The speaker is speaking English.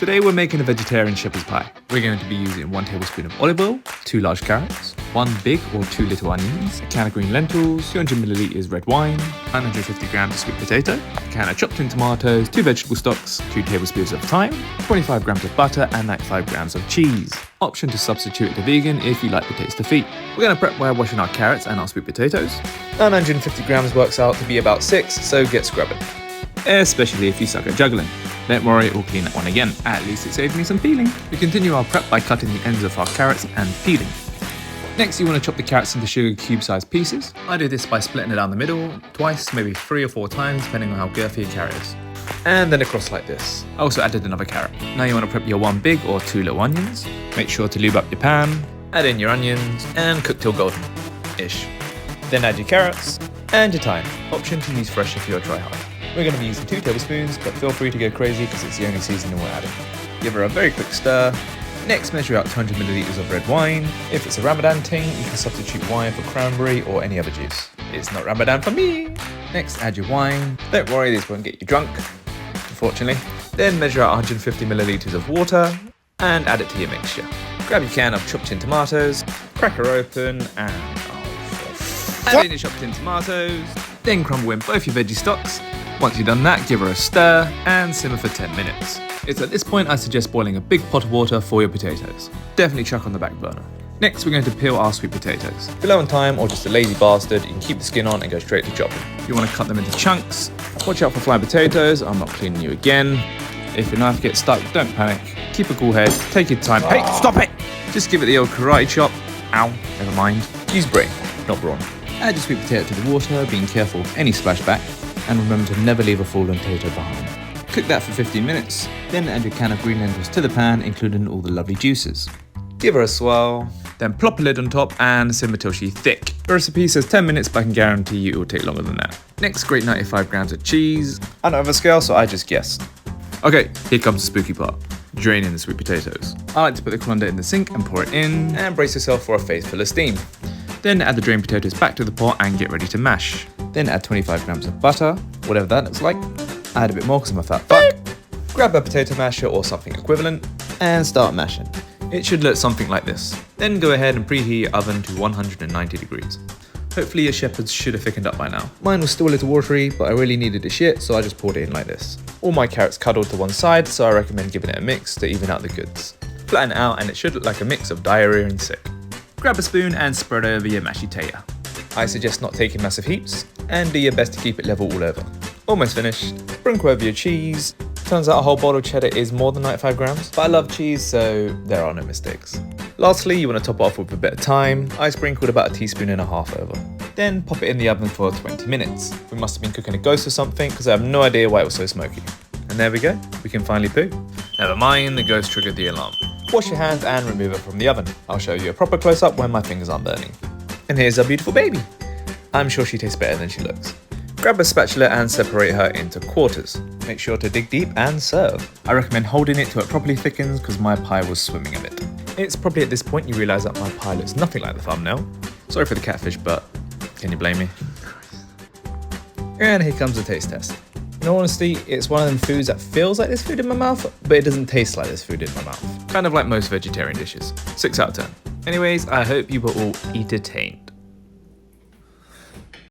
Today we're making a vegetarian shepherd's pie. We're going to be using 1 tablespoon of olive oil, 2 large carrots, 1 big or 2 little onions, a can of green lentils, 200 milliliters red wine, 950 grams of sweet potato, a can of chopped in tomatoes, 2 vegetable stocks, 2 tablespoons of thyme, 25 grams of butter and 95 grams of cheese. Option to substitute to vegan if you like the taste of feet. We're going to prep by washing our carrots and our sweet potatoes. 950 grams works out to be about 6, so get scrubbing. Especially if you suck at juggling. Don't worry, we'll clean that one again. At least it saved me some peeling. We continue our prep by cutting the ends of our carrots and peeling. Next, you want to chop the carrots into sugar cube-sized pieces. I do this by splitting it down the middle, twice, maybe 3 or 4 times, depending on how girthy your carrot is. And then across like this. I also added another carrot. Now you want to prep your 1 big or 2 little onions. Make sure to lube up your pan, add in your onions, and cook till golden-ish. Then add your carrots and your thyme. Option to use fresh if you're try-hard. We're going to be using 2 tablespoons, but feel free to go crazy because it's the only seasoning we're adding. Give her a very quick stir. Next, measure out 200 milliliters of red wine. If it's a Ramadan thing, you can substitute wine for cranberry or any other juice. It's not Ramadan for me. Next, add your wine. Don't worry, this won't get you drunk, unfortunately. Then measure out 150 milliliters of water and add it to your mixture. Grab your can of chopped in tomatoes, crack her open, and add in your chopped in tomatoes. Then crumble in both your veggie stocks. Once you've done that, give her a stir and simmer for 10 minutes. It's at this point I suggest boiling a big pot of water for your potatoes. Definitely chuck on the back burner. Next, we're going to peel our sweet potatoes. If you're low on time or just a lazy bastard, you can keep the skin on and go straight to chopping. You want to cut them into chunks. Watch out for fly potatoes, I'm not cleaning you again. If your knife gets stuck, don't panic. Keep a cool head, take your time. Hey, stop it! Just give it the old karate chop. Ow, never mind. Use brain, not brawn. Add your sweet potato to the water, being careful of any splashback. And remember to never leave a fallen potato behind. Cook that for 15 minutes, then add your can of green lentils to the pan, including all the lovely juices. Give her a swirl, then plop a lid on top and simmer till she's thick. The recipe says 10 minutes, but I can guarantee you it will take longer than that. Next, grate 95 grams of cheese. I don't have a scale, so I just guessed. Okay, here comes the spooky part. Drain in the sweet potatoes. I like to put the colander in the sink and pour it in, and brace yourself for a face full of steam. Then add the drained potatoes back to the pot and get ready to mash. Then add 25 grams of butter, whatever that looks like. Add a bit more because I'm a fat fuck. Grab a potato masher or something equivalent and start mashing. It should look something like this. Then go ahead and preheat your oven to 190 degrees. Hopefully your shepherds should have thickened up by now. Mine was still a little watery, but I really needed a shit, so I just poured it in like this. All my carrots cuddled to one side, so I recommend giving it a mix to even out the goods. Flatten it out and it should look like a mix of diarrhea and sick. Grab a spoon and spread over your mashy tater. I suggest not taking massive heaps, and do your best to keep it level all over. Almost finished. Sprinkle over your cheese. Turns out a whole bottle of cheddar is more than 95 grams, but I love cheese, so there are no mistakes. Lastly, you want to top it off with a bit of thyme. I sprinkled about 1.5 teaspoons over. Then pop it in the oven for 20 minutes. We must have been cooking a ghost or something, because I have no idea why it was so smoky. And there we go, we can finally poo. Never mind, the ghost triggered the alarm. Wash your hands and remove it from the oven. I'll show you a proper close-up when my fingers aren't burning. And here's our beautiful baby. I'm sure she tastes better than she looks. Grab a spatula and separate her into quarters. Make sure to dig deep and serve. I recommend holding it till it properly thickens because my pie was swimming a bit. It's probably at this point you realise that my pie looks nothing like the thumbnail. Sorry for the catfish, but can you blame me? And here comes the taste test. In all honesty, it's one of them foods that feels like there's food in my mouth, but it doesn't taste like there's food in my mouth. Kind of like most vegetarian dishes. 6 out of 10. Anyways, I hope you were all entertained.